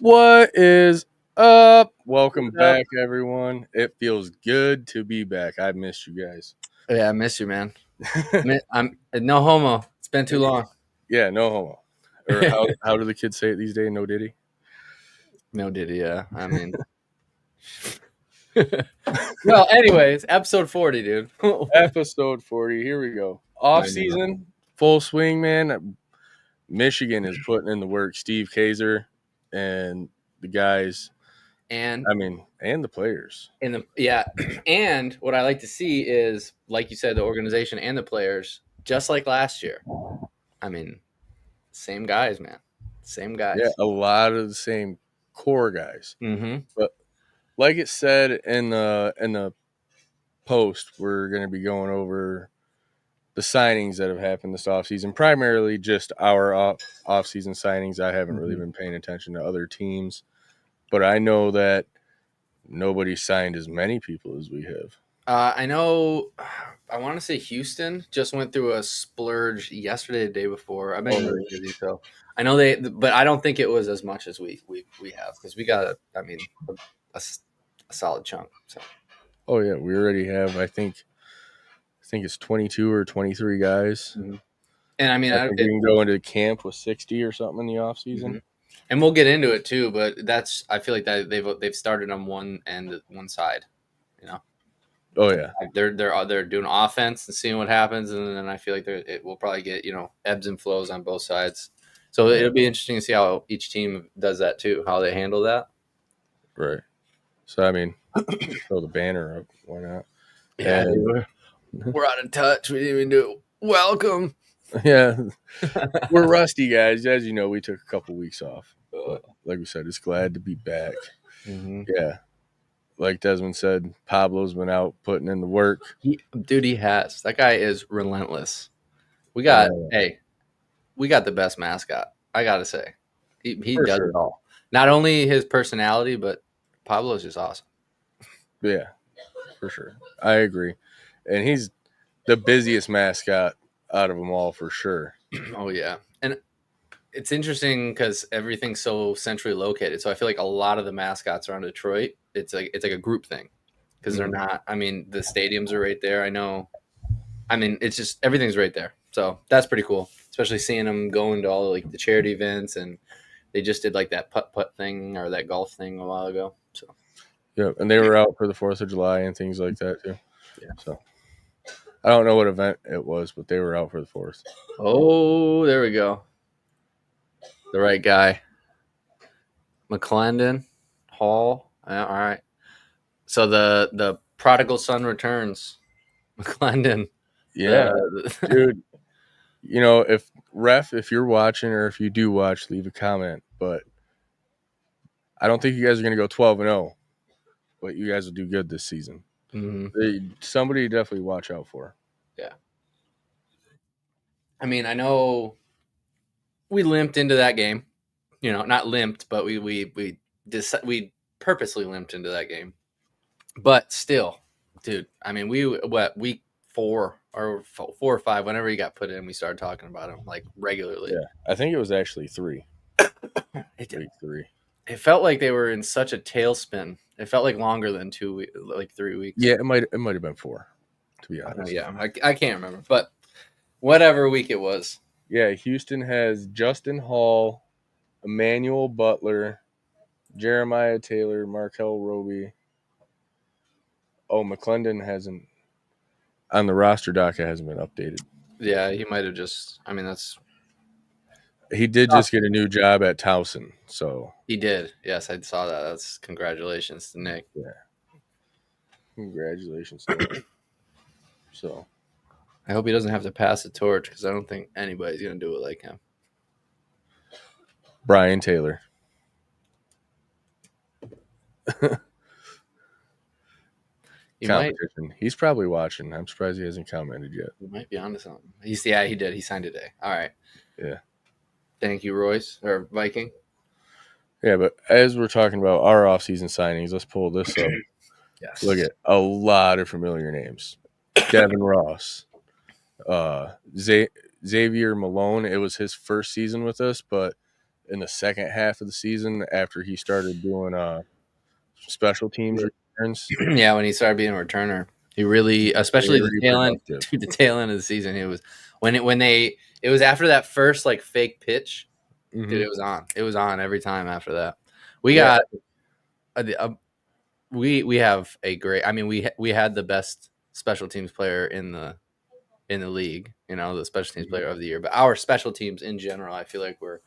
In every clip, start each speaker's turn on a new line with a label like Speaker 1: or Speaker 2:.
Speaker 1: What is up? Welcome back, everyone. It feels good to be back. I missed you guys.
Speaker 2: Yeah, I miss you, man. I'm no homo. It's been too long.
Speaker 1: Yeah, no homo. Or how do the kids say it these days? No diddy.
Speaker 2: No diddy, yeah. I mean, well, anyways, episode 40, dude.
Speaker 1: Episode 40. Here we go. Off season, full swing, man. Michigan is putting in the work. Steve Kaiser and the guys.
Speaker 2: And
Speaker 1: the players.
Speaker 2: and what I like to see is, like you said, the organization and the players, just like last year. I mean, same guys, man. Same guys.
Speaker 1: Yeah, a lot of the same core guys.
Speaker 2: Mm-hmm.
Speaker 1: But like it said in the post, we're going to be going over the signings that have happened this offseason, primarily just our offseason signings. I haven't really been paying attention to other teams, but I know that nobody signed as many people as we have.
Speaker 2: I know. I want to say Houston just went through a splurge yesterday, the day before. I've been really busy, so I know but I don't think it was as much as we have because we got a solid chunk. So.
Speaker 1: Oh yeah, we already have. I think it's 22 or 23 guys.
Speaker 2: Mm-hmm. And I
Speaker 1: think we can go into camp with 60 or something in the off season.
Speaker 2: Mm-hmm. And we'll get into it too, but I feel like that they've started on one side, you know.
Speaker 1: Oh yeah,
Speaker 2: they're doing offense and seeing what happens, and then I feel like it will probably get ebbs and flows on both sides. So it'll be interesting to see how each team does that too, how they handle that.
Speaker 1: Right. So throw the banner up. Why not?
Speaker 2: Yeah, we're out of touch. We didn't even do it. Welcome.
Speaker 1: Yeah, we're rusty guys. As you know, we took a couple weeks off. But like we said, it's glad to be back.
Speaker 2: Mm-hmm.
Speaker 1: Yeah. Like Desmond said, Pablo's been out putting in the work.
Speaker 2: He has. That guy is relentless. We got the best mascot. I gotta say, he does it all. Not only his personality, but Pablo's just awesome.
Speaker 1: Yeah, for sure. I agree, and he's the busiest mascot out of them all for sure.
Speaker 2: Oh yeah, and it's interesting because everything's so centrally located. So I feel like a lot of the mascots around Detroit, it's like a group thing because they're not. I mean, the stadiums are right there. I know. I mean, it's just everything's right there. So that's pretty cool, especially seeing them going to all like the charity events, and they just did like that putt thing or that golf thing a while ago. So
Speaker 1: yeah, and they were out for the 4th of July and things like that too. Yeah. So I don't know what event it was, but they were out for the 4th.
Speaker 2: Oh, there we go. The right guy. McClendon Hall. All right. So the prodigal son returns. McClendon.
Speaker 1: Yeah, dude. If you're watching or if you do watch, leave a comment. But I don't think you guys are going to go 12-0, but you guys will do good this season.
Speaker 2: Mm-hmm.
Speaker 1: Somebody definitely watch out for.
Speaker 2: Yeah. I mean, I know we limped into that game. Not limped, but we purposely limped into that game. But still, dude, I mean, week 4 or 4 or 5, whenever he got put in, we started talking about him like regularly.
Speaker 1: Yeah, I think it was actually 3.
Speaker 2: Week
Speaker 1: 3.
Speaker 2: It felt like they were in such a tailspin. It felt like longer than 2 weeks, like 3 weeks.
Speaker 1: Yeah, it might have been 4, to be honest.
Speaker 2: Yeah, I can't remember, but whatever week it was.
Speaker 1: Yeah, Houston has Justin Hall, Emmanuel Butler, Jeremiah Taylor, Markel Roby. Oh, McClendon hasn't on the roster doc. It hasn't been updated.
Speaker 2: Yeah, he might have just. I mean, that's.
Speaker 1: He did just get a new job at Towson, so
Speaker 2: he did. Yes, I saw that. That's congratulations to Nick.
Speaker 1: Yeah, congratulations to Nick. So,
Speaker 2: I hope he doesn't have to pass the torch because I don't think anybody's gonna do it like him.
Speaker 1: Brian Taylor. Competition. He's probably watching. I'm surprised he hasn't commented yet.
Speaker 2: He might be onto something. He did. He signed today. All right.
Speaker 1: Yeah.
Speaker 2: Thank you, Royce or Viking.
Speaker 1: Yeah, but as we're talking about our offseason signings, let's pull this up.
Speaker 2: Yes.
Speaker 1: Look at a lot of familiar names. Devin Ross, Xavier Malone. It was his first season with us, but in the second half of the season after he started doing special teams returns.
Speaker 2: Yeah, when he started being a returner, he really, especially the
Speaker 1: Very
Speaker 2: tail end,
Speaker 1: productive.
Speaker 2: the tail end of the season, it was it was after that first like fake pitch, dude.
Speaker 1: Mm-hmm.
Speaker 2: It was on every time after that. We
Speaker 1: Yeah,
Speaker 2: got we have a great. I mean, we had the best special teams player in the league. You know, the special teams player of the year. But our special teams in general, I feel like were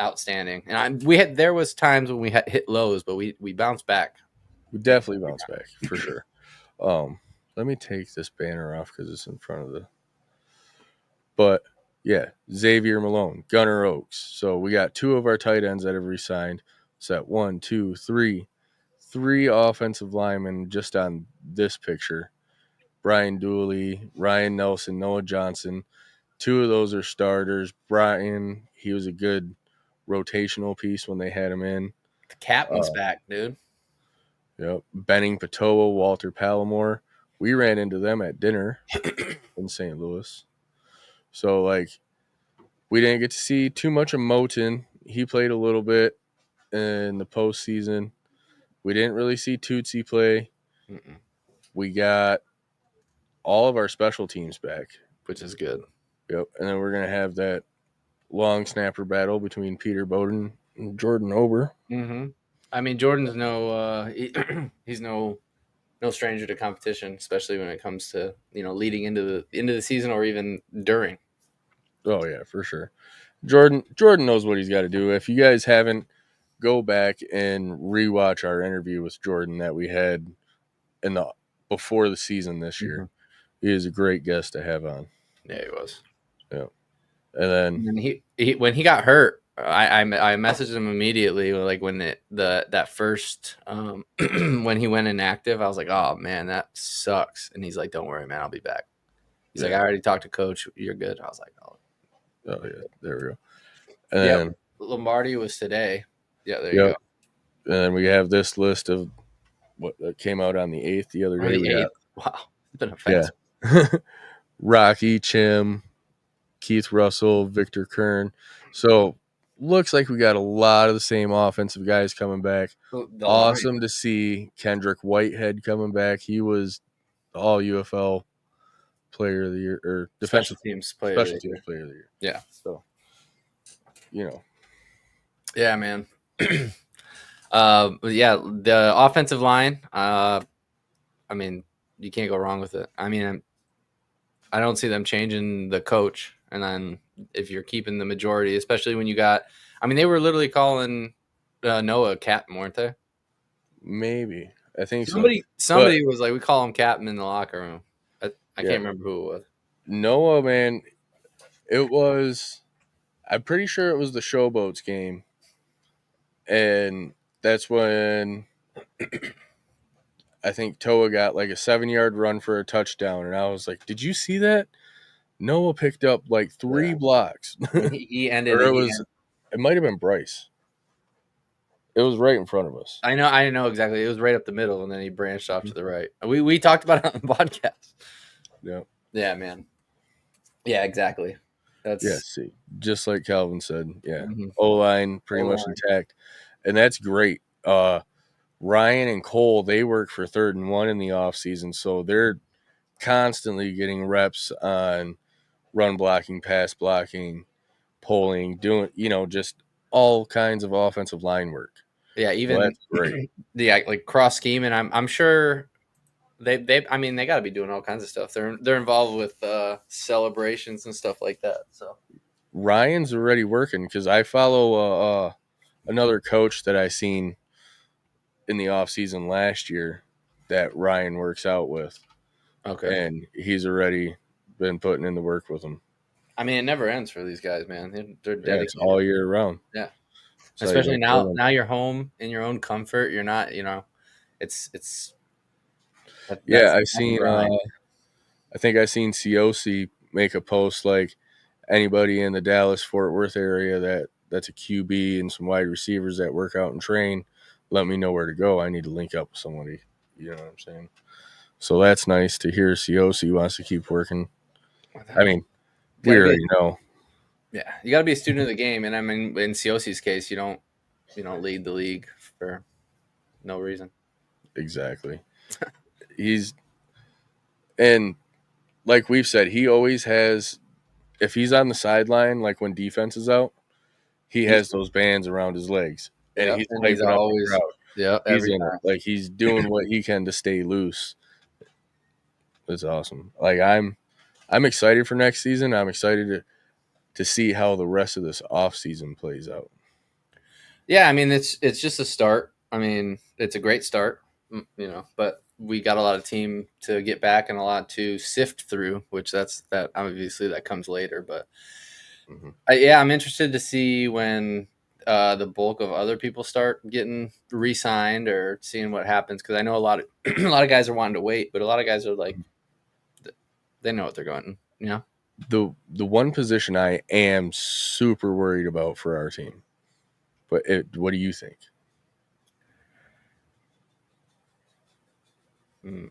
Speaker 2: outstanding. And there was times when we had hit lows, but we bounced back.
Speaker 1: we definitely bounce back for sure. Um, Let me take this banner off because it's in front of the. But yeah, Xavier Malone, Gunnar Oaks. So we got two of our tight ends that have resigned. So that one, two, three offensive linemen just on this picture. Brian Dooley, Ryan Nelson, Noah Johnson. Two of those are starters. Brian, he was a good rotational piece when they had him in.
Speaker 2: The captain's
Speaker 1: Uh,
Speaker 2: back, dude.
Speaker 1: yep. Benning Patoa, Walter Palomore. We ran into them at dinner in St. Louis. So, like, we didn't get to see too much of Moten. He played a little bit in the postseason. We didn't really see Tootsie play.
Speaker 2: Mm-mm.
Speaker 1: We got all of our special teams back.
Speaker 2: Which is good.
Speaker 1: Yep. And then we're going to have that long snapper battle between Peter Bowden and Jordan Ober.
Speaker 2: Mm-hmm. I mean, Jordan's he's no stranger to competition, especially when it comes to leading into the season or even during.
Speaker 1: Oh, yeah, for sure. Jordan knows what he's got to do. If you guys haven't, go back and rewatch our interview with Jordan that we had in the before the season this year.
Speaker 2: Mm-hmm.
Speaker 1: He is a great guest to have on.
Speaker 2: Yeah, he was.
Speaker 1: Yeah. And then
Speaker 2: And he when he got hurt, I messaged him immediately. Like when that first when he went inactive, I was like, oh man, that sucks. And he's like, don't worry, man, I'll be back. He's like, I already talked to coach. You're good. I was like, oh
Speaker 1: yeah, there we go. And
Speaker 2: yeah,
Speaker 1: then,
Speaker 2: Lombardi was today. Yeah, there you go.
Speaker 1: And then we have this list of what came out on the 8th the other
Speaker 2: On
Speaker 1: day.
Speaker 2: the
Speaker 1: We
Speaker 2: 8th.
Speaker 1: got
Speaker 2: Wow, it's been a fast.
Speaker 1: Rocky, Chim, Keith Russell, Victor Kern. So looks like we got a lot of the same offensive guys coming back.
Speaker 2: The
Speaker 1: Awesome
Speaker 2: line.
Speaker 1: to see Kendrick Whitehead coming back. He was the all UFL player of the year or defensive
Speaker 2: Special teams player.
Speaker 1: special teams player of the year.
Speaker 2: Yeah.
Speaker 1: So,
Speaker 2: Yeah, man. Yeah, the offensive line. I mean, you can't go wrong with it. I mean, I don't see them changing the coach, and then if you're keeping the majority, especially when you got, I mean, they were literally calling Noah captain, weren't they?
Speaker 1: Maybe. I think
Speaker 2: Somebody was like, we call him captain in the locker room. I
Speaker 1: Yeah.
Speaker 2: can't remember who it was.
Speaker 1: Noah, man, it was. I'm pretty sure it was the Showboats game, and that's when I think Toa got like a 7-yard run for a touchdown, and I was like, "Did you see that?" Noah picked up like 3 blocks,
Speaker 2: He ended
Speaker 1: or
Speaker 2: the
Speaker 1: it
Speaker 2: game.
Speaker 1: was. It might have been Bryce. It was right in front of us.
Speaker 2: I know exactly. It was right up the middle, and then he branched off to the right. We talked about it on the podcast.
Speaker 1: Yeah.
Speaker 2: Yeah, man. Yeah, exactly.
Speaker 1: See, just like Calvin said, yeah,
Speaker 2: Mhm.
Speaker 1: O-line pretty much intact, and that's great. Ryan and Cole, they work for 3rd and 1 in the offseason, so they're constantly getting reps on run blocking, pass blocking, pulling, doing, just all kinds of offensive line work.
Speaker 2: Yeah, even
Speaker 1: That's great.
Speaker 2: like cross scheme, and I'm sure they I mean they got to be doing all kinds of stuff. They're involved with celebrations and stuff like that. So
Speaker 1: Ryan's already working because I follow another coach that I seen in the offseason last year that Ryan works out with.
Speaker 2: okay,
Speaker 1: And he's already been putting in the work with them.
Speaker 2: I mean it never ends for these guys, man. They're dedicated.
Speaker 1: Yeah, it's all year round.
Speaker 2: Yeah,
Speaker 1: So
Speaker 2: especially now you're home in your own comfort. You're not, it's.
Speaker 1: I've seen. I think I seen COC make a post like anybody in the Dallas Fort Worth area that's a QB and some wide receivers that work out and train. Let me know where to go. I need to link up with somebody. You know what I'm saying? So that's nice to hear. COC wants to keep working. I mean, we already know.
Speaker 2: Yeah, you got to be a student of the game, and I mean, in Ciosi's case, you don't lead the league for no reason.
Speaker 1: Exactly. He's and like we've said, he always has. If he's on the sideline, like when defense is out, he
Speaker 2: He's
Speaker 1: has those bands around his legs, and
Speaker 2: Yep,
Speaker 1: he's
Speaker 2: and he's
Speaker 1: hyping up the
Speaker 2: always
Speaker 1: crowd. He's
Speaker 2: every
Speaker 1: in it,
Speaker 2: time.
Speaker 1: like he's doing what he can to stay loose. It's awesome. Like I'm excited for next season. I'm excited to see how the rest of this off season plays out.
Speaker 2: Yeah, I mean it's just a start. I mean it's a great start, but we got a lot of team to get back and a lot to sift through, which that obviously that comes later. But
Speaker 1: Mm-hmm.
Speaker 2: yeah, I'm interested to see when the bulk of other people start getting re-signed or seeing what happens because I know a lot of a lot of guys are wanting to wait, but a lot of guys are like they know what they're going.
Speaker 1: The one position I am super worried about for our team, but what do you think?
Speaker 2: Hmm.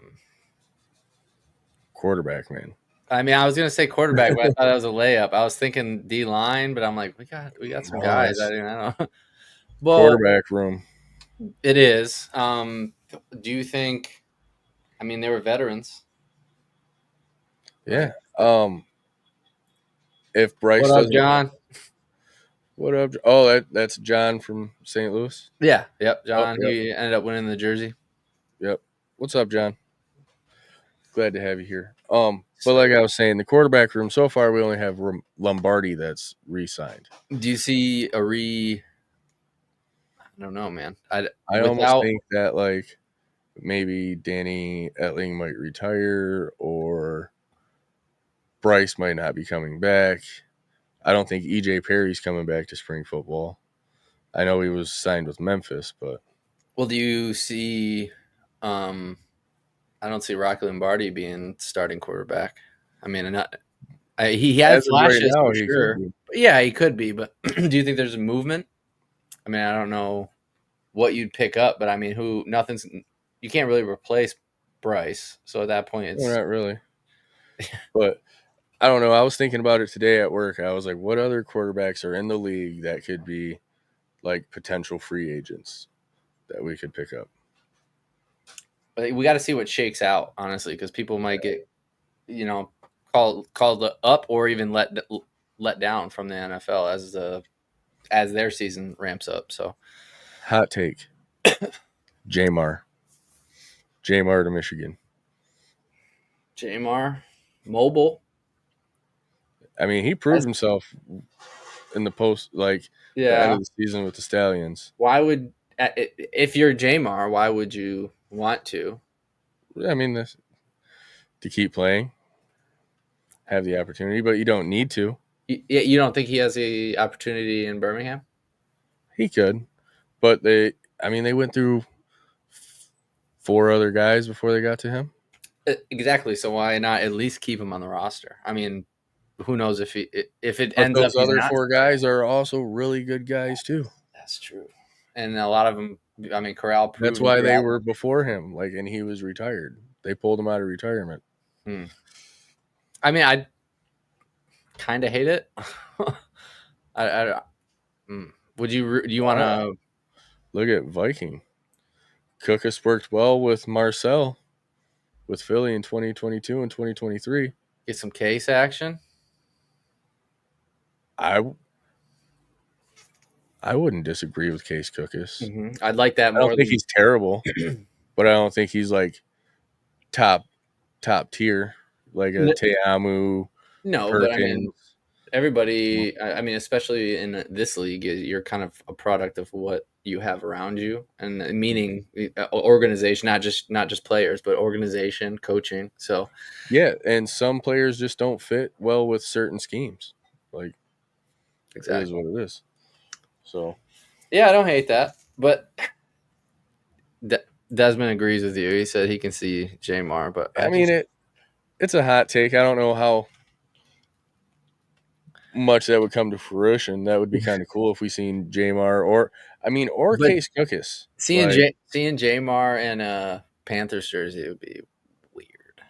Speaker 1: Quarterback, man.
Speaker 2: I mean, I was gonna say quarterback, but I thought that was a layup. I was thinking D line, but I'm like, we got some
Speaker 1: No,
Speaker 2: guys. I
Speaker 1: that's
Speaker 2: don't know. Well,
Speaker 1: quarterback room.
Speaker 2: it is. Do you think? I mean, they were veterans, right?
Speaker 1: Yeah. If
Speaker 2: What
Speaker 1: Bryce
Speaker 2: up,
Speaker 1: doesn't,
Speaker 2: John?
Speaker 1: what up? Oh, that's John from St. Louis.
Speaker 2: Yeah, yep,
Speaker 1: Oh,
Speaker 2: John.
Speaker 1: yep,
Speaker 2: He ended up winning the jersey.
Speaker 1: yep. What's up, John? Glad to have you here. But
Speaker 2: So,
Speaker 1: like I was saying, the quarterback room so far we only have Lombardi that's re-signed.
Speaker 2: do you see a re? I don't know, man. I
Speaker 1: I almost
Speaker 2: without
Speaker 1: think that like maybe Danny Etling might retire or Bryce might not be coming back. I don't think EJ Perry's coming back to spring football. I know he was signed with Memphis, but
Speaker 2: well, do you see? Um, I don't see Rocky Lombardi being starting quarterback. I mean, he had
Speaker 1: as of right
Speaker 2: flashes
Speaker 1: now,
Speaker 2: for
Speaker 1: he could
Speaker 2: sure.
Speaker 1: be.
Speaker 2: Yeah, he could be, but do you think there's a movement? I mean, I don't know what you'd pick up, but I mean, you can't really replace Bryce. So at that point,
Speaker 1: No,
Speaker 2: it's
Speaker 1: not really. But I don't know. I was thinking about it today at work. I was like, what other quarterbacks are in the league that could be like potential free agents that we could pick up?
Speaker 2: we got to see what shakes out, honestly, because people might get you know called up or even let down from the NFL as their season ramps up. So
Speaker 1: Hot take: Jamar, Jamar to Michigan.
Speaker 2: Jamar, mobile,
Speaker 1: I mean, he proved
Speaker 2: that's,
Speaker 1: himself in the post, like the end
Speaker 2: yeah.
Speaker 1: of the season with the Stallions.
Speaker 2: Why would if you're Jamar, why would you want to?
Speaker 1: I mean, this, to keep playing, have the opportunity, but you don't need to.
Speaker 2: You don't think he has the opportunity in Birmingham?
Speaker 1: He could, but I mean, they went through four other guys before they got to him.
Speaker 2: Exactly. So why not at least keep him on the roster? I mean, who knows if it
Speaker 1: But
Speaker 2: ends up
Speaker 1: those
Speaker 2: he's
Speaker 1: other
Speaker 2: not
Speaker 1: four
Speaker 2: starting?
Speaker 1: guys are also really good guys too.
Speaker 2: That's true. And a lot of them. I mean, Corral
Speaker 1: That's
Speaker 2: proved
Speaker 1: why
Speaker 2: year
Speaker 1: they
Speaker 2: after.
Speaker 1: were before him, like, and he was retired. They pulled him out of retirement.
Speaker 2: Hmm. I mean, I kind of hate it. I would you? Do you want
Speaker 1: Wow.
Speaker 2: to
Speaker 1: Look at Viking. Cookus worked well with Marcel with Philly in 2022 and 2023.
Speaker 2: get some case action?
Speaker 1: I I wouldn't disagree with Case Cookus.
Speaker 2: I'd like that
Speaker 1: I don't
Speaker 2: more
Speaker 1: think
Speaker 2: than
Speaker 1: he's terrible, but I don't think he's like top top tier like a Teamu,
Speaker 2: no. But I mean,
Speaker 1: Perkins.
Speaker 2: everybody. I mean, especially in this league, you're kind of a product of what you have around you, and meaning organization, not just players, but organization, coaching. So
Speaker 1: Yeah, and some players just don't fit well with certain schemes. Like it is
Speaker 2: exactly.
Speaker 1: what it is. So
Speaker 2: Yeah, I don't hate that, but Desmond agrees with you. He said he can see Jamar, but I
Speaker 1: I mean
Speaker 2: just
Speaker 1: it's a hot take. I don't know how much that would come to fruition. That would be kind of cool if we seen Jamar or I mean or
Speaker 2: but
Speaker 1: Case Cookus.
Speaker 2: seeing
Speaker 1: Like
Speaker 2: Jamar in a Panthers jersey would be weird.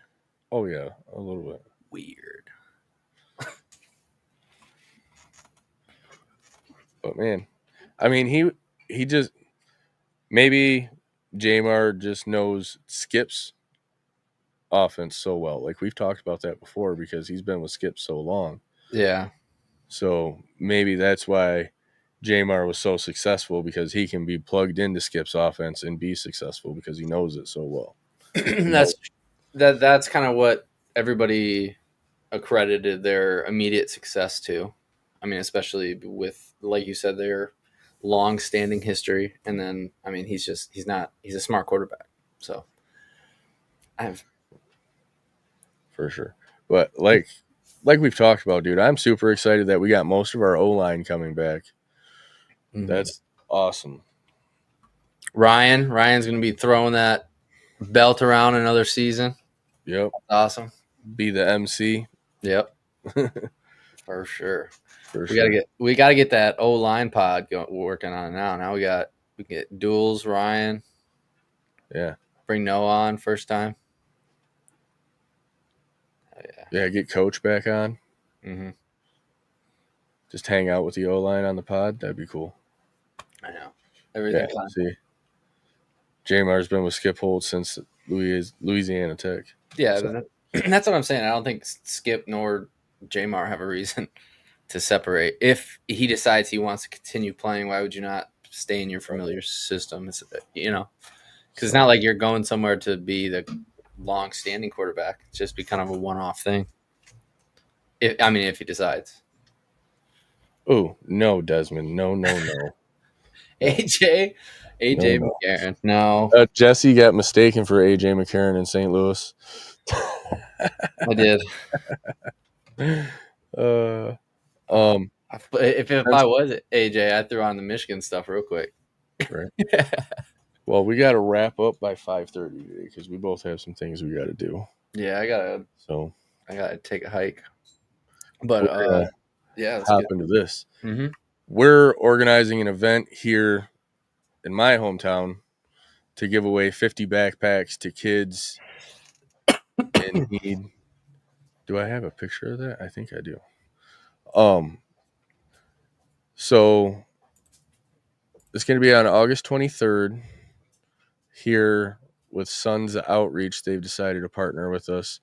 Speaker 1: oh yeah, a little bit.
Speaker 2: Weird.
Speaker 1: But man, I mean, he just maybe Jamar just knows Skip's offense so well. Like we've talked about that before because he's been with Skip so long.
Speaker 2: Yeah.
Speaker 1: So maybe that's why Jamar was so successful because he can be plugged into Skip's offense and be successful because he knows it so well. You know,
Speaker 2: that's that's kind of what everybody accredited their immediate success to. I mean, especially with, like you said, their long-standing history, and then I mean, he's a smart quarterback. So I've
Speaker 1: for sure. But like we've talked about, dude, I'm super excited that we got most of our O line coming back. That's awesome.
Speaker 2: Ryan's going to be throwing that belt around another season.
Speaker 1: Yep.
Speaker 2: Awesome.
Speaker 1: Be the MC.
Speaker 2: Yep. For sure.
Speaker 1: For
Speaker 2: We gotta
Speaker 1: sure.
Speaker 2: get that O line pod working on it now. Now we get duels. Ryan,
Speaker 1: Yeah.
Speaker 2: bring Noah on first time. Oh, yeah.
Speaker 1: Yeah, get coach back on.
Speaker 2: Mm-hmm.
Speaker 1: Just hang out with the O line on the pod. That'd be cool.
Speaker 2: I know. Everything
Speaker 1: Yeah.
Speaker 2: kind of.
Speaker 1: See, Jamar's been with Skip Holt since Louisiana Tech.
Speaker 2: Yeah,
Speaker 1: So,
Speaker 2: that's what I'm saying. I don't think Skip nor Jamar have a reason to separate. If he decides he wants to continue playing, why would you not stay in your familiar system? It's, because it's not like you're going somewhere to be the long-standing quarterback. It's just be kind of a one-off thing. If he decides.
Speaker 1: oh no, Desmond, no.
Speaker 2: AJ
Speaker 1: No.
Speaker 2: McCarron. No,
Speaker 1: Jesse got mistaken for AJ McCarron in St. Louis.
Speaker 2: I did.
Speaker 1: uh, um,
Speaker 2: If I was AJ, I threw on the Michigan stuff real quick.
Speaker 1: right. Well, we got to wrap up by 5:30 today because we both have some things we got to do.
Speaker 2: Yeah,
Speaker 1: So
Speaker 2: I gotta take a hike. But
Speaker 1: we're gonna
Speaker 2: yeah, let's
Speaker 1: hop
Speaker 2: get.
Speaker 1: into this.
Speaker 2: Mm-hmm.
Speaker 1: We're organizing an event here in my hometown to give away 50 backpacks to kids in need. Do I have a picture of that? I think I do. So it's going to be on August 23rd here with Sons Outreach. They've decided to partner with us,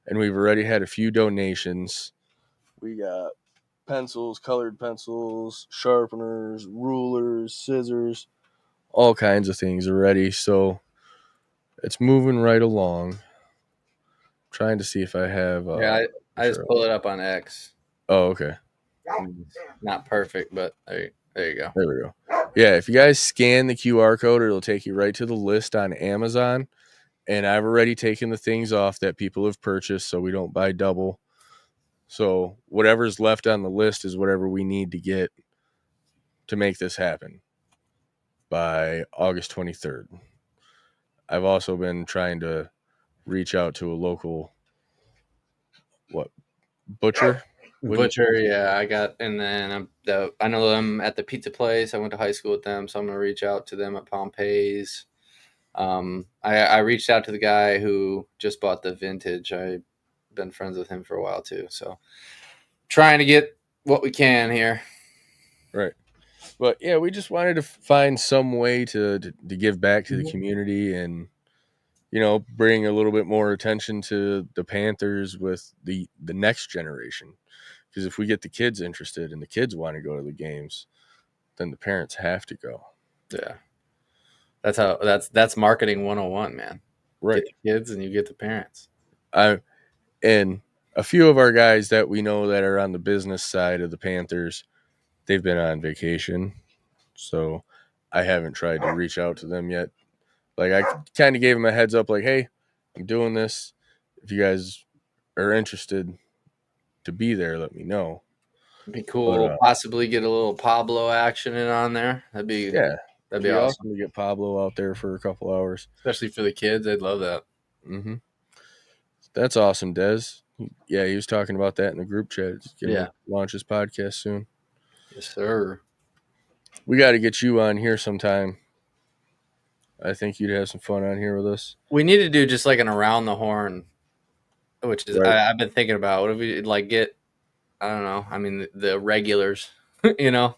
Speaker 1: and we've already had a few donations. We got pencils, colored pencils, sharpeners, rulers, scissors, all kinds of things already. So it's moving right along. Trying to see if I have.
Speaker 2: Yeah, I just pulled it up on X.
Speaker 1: Oh, okay.
Speaker 2: Not perfect, but there you go.
Speaker 1: There we go. Yeah, if you guys scan the QR code, it'll take you right to the list on Amazon. And I've already taken the things off that people have purchased so we don't buy double. So whatever's left on the list is whatever we need to get to make this happen by August 23rd. I've also been trying to reach out to a local butcher.
Speaker 2: Butcher, yeah, I got, and then I know them at the pizza place. I went to high school with them, so I'm gonna reach out to them at Pompey's. I reached out to the guy who just bought the vintage. I've been friends with him for a while too, so trying to get what we can here.
Speaker 1: Right. But yeah, we just wanted to find some way to give back to the community and bring a little bit more attention to the Panthers with the next generation. Because if we get the kids interested and the kids want to go to the games, then the parents have to go.
Speaker 2: Yeah. That's marketing 101, man.
Speaker 1: Right.
Speaker 2: Get the kids and you get the parents.
Speaker 1: And a few of our guys that we know that are on the business side of the Panthers, they've been on vacation. So I haven't tried to reach out to them yet. Like I kind of gave them a heads up like, "Hey, I'm doing this. If you guys are interested to be there, let me know."
Speaker 2: It'd be cool.
Speaker 1: But,
Speaker 2: Possibly get a little Pablo action in on there. That'd be awesome.
Speaker 1: to get Pablo out there for a couple hours,
Speaker 2: Especially for the kids. I'd love that.
Speaker 1: Mm-hmm. That's awesome, Des. Yeah, he was talking about that in the group chat. He's gonna launch his podcast soon.
Speaker 2: Yes, sir.
Speaker 1: We got to get you on here sometime. I think you'd have some fun on here with us.
Speaker 2: We need to do just like an around the horn, which is
Speaker 1: Right.
Speaker 2: I've been thinking about. What if we like get? I don't know. I mean, the regulars, you know.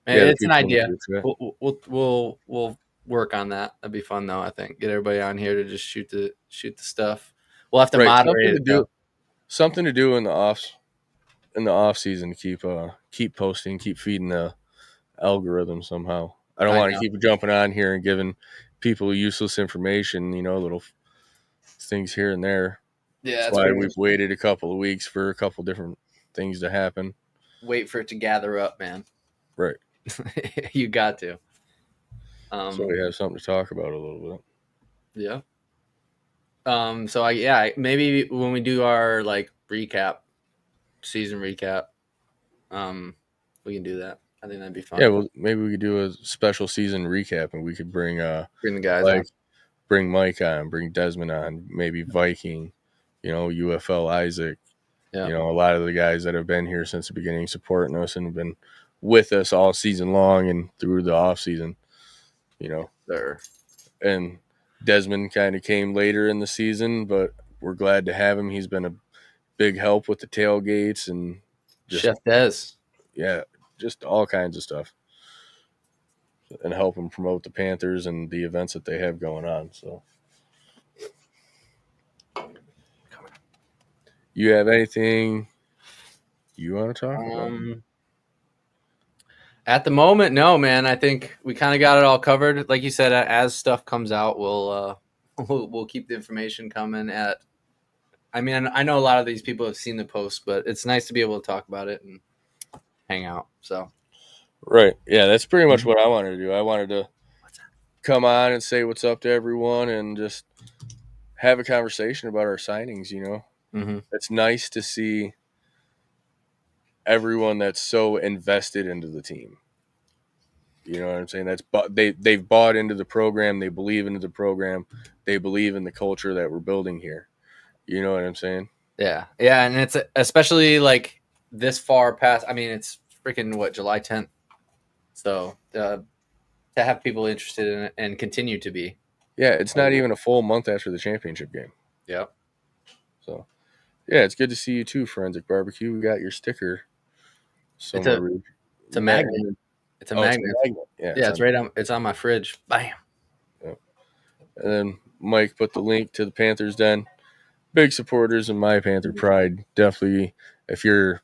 Speaker 1: Yeah, the
Speaker 2: It's an
Speaker 1: people in the
Speaker 2: idea.
Speaker 1: group chat.
Speaker 2: We'll work on that. That'd be fun though. I think get everybody on here to just shoot the stuff. We'll have to
Speaker 1: Right,
Speaker 2: moderate it though.
Speaker 1: something to do in the off season to keep posting, keep feeding the algorithm somehow. I don't
Speaker 2: I
Speaker 1: want to
Speaker 2: know.
Speaker 1: keep jumping on here and giving people useless information, little things here and there.
Speaker 2: Yeah,
Speaker 1: That's
Speaker 2: that's
Speaker 1: why
Speaker 2: pretty
Speaker 1: we've
Speaker 2: much.
Speaker 1: waited a couple of weeks for a couple different things to happen.
Speaker 2: Wait for it to gather up, man.
Speaker 1: Right.
Speaker 2: You got to.
Speaker 1: So we have something to talk about a little bit.
Speaker 2: Yeah. So maybe when we do our like season recap, um, we can do that. I think that'd be
Speaker 1: Yeah,
Speaker 2: fun.
Speaker 1: well, maybe we could do a special season recap, and we could bring
Speaker 2: Bring the guys on.
Speaker 1: like bring Mike on, bring Desmond on, maybe Viking, UFL Isaac,
Speaker 2: Yeah.
Speaker 1: a lot of the guys that have been here since the beginning, supporting us and have been with us all season long and through the off season, you know.
Speaker 2: Sure.
Speaker 1: And Desmond kind of came later in the season, but we're glad to have him. He's been a big help with the tailgates and just
Speaker 2: Chef Des.
Speaker 1: yeah, just all kinds of stuff, and help him promote the Panthers and the events that they have going on. So, you have anything you want to talk about?
Speaker 2: At the moment, no, man. I think we kind of got it all covered. Like you said, as stuff comes out, we'll keep the information coming. I mean, I know a lot of these people have seen the post, but it's nice to be able to talk about it and hang out. So,
Speaker 1: Right. Yeah, that's pretty much what I wanted to do. I wanted to come on and say what's up to everyone and just have a conversation about our signings.
Speaker 2: mm-hmm.
Speaker 1: It's nice to see everyone that's so invested into the team. You know what I'm saying? They've bought into the program. They believe into the program. They believe in the culture that we're building here. You know what I'm saying?
Speaker 2: Yeah, and it's especially like this far past. I mean, it's freaking July 10th. So to have people interested in it and continue to be.
Speaker 1: Yeah, it's not even a full month after the championship game.
Speaker 2: Yeah.
Speaker 1: So, yeah, it's good to see you too, Forensic Barbecue. We got your sticker somewhere.
Speaker 2: It's a magnet. It's a magnet.
Speaker 1: It's a magnet.
Speaker 2: Yeah, it's right on. It's on my fridge. Bam.
Speaker 1: Yeah. And then Mike put the link to the Panthers Den. Big supporters of my Panther Pride. Definitely, if you're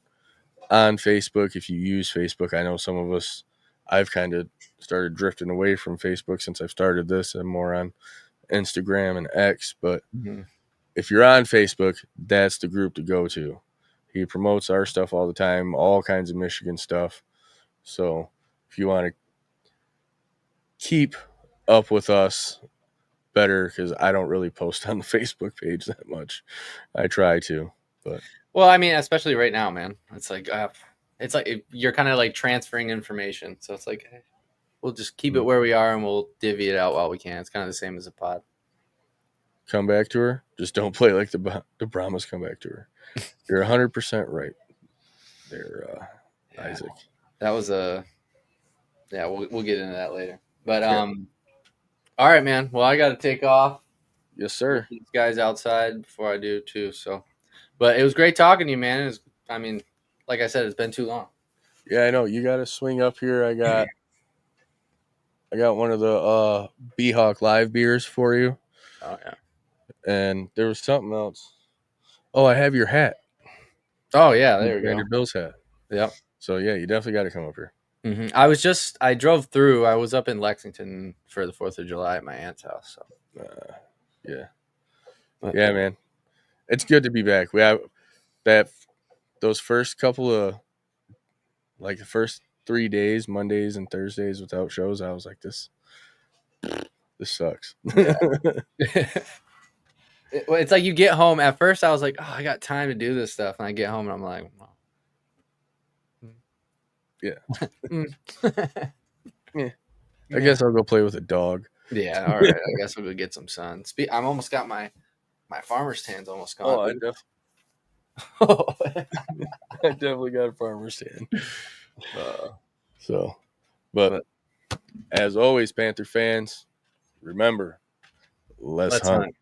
Speaker 1: on Facebook, if you use Facebook, I know some of us, I've kind of started drifting away from Facebook since I've started this. I'm more on Instagram and X. But if you're on Facebook, that's the group to go to. He promotes our stuff all the time, all kinds of Michigan stuff. So if you want to keep up with us better, because I don't really post on the Facebook page that much. I try to, but
Speaker 2: well, I mean, especially right now, man. It's like you're kind of like transferring information, so it's like we'll just keep it where we are and we'll divvy it out while we can. It's kind of the same as a pod.
Speaker 1: Come back to her. Just don't play like the Brahmas come back to her. You're 100% right there, Isaac.
Speaker 2: That was we'll get into that later. But all right, man. Well, I got to take off.
Speaker 1: Yes, sir.
Speaker 2: These guys outside before I do too. So, but it was great talking to you, man. I mean, like I said, it's been too long.
Speaker 1: Yeah, I know. You got to swing up here. I got one of the B-Hawk live beers for you.
Speaker 2: Oh yeah.
Speaker 1: And there was something else. Oh, I have your hat.
Speaker 2: Oh yeah, there we go.
Speaker 1: Bill's hat.
Speaker 2: Yep.
Speaker 1: So yeah, you definitely got to come up here.
Speaker 2: I drove through. I was up in Lexington for the 4th of July at my aunt's house. So
Speaker 1: yeah, man, it's good to be back. We have those first couple of the first 3 days, Mondays and Thursdays without shows. I was like, this sucks.
Speaker 2: Yeah. It's like you get home. At first, I was like, oh, I got time to do this stuff, and I get home and I'm like, oh.
Speaker 1: Yeah. Yeah. I guess I'll go play with a dog.
Speaker 2: Yeah, all right. I guess we'll go get some sun. I'm almost got my farmer's tan's almost gone.
Speaker 1: Oh, I definitely got a farmer's tan. But as always, Panther fans, remember, let's hunt.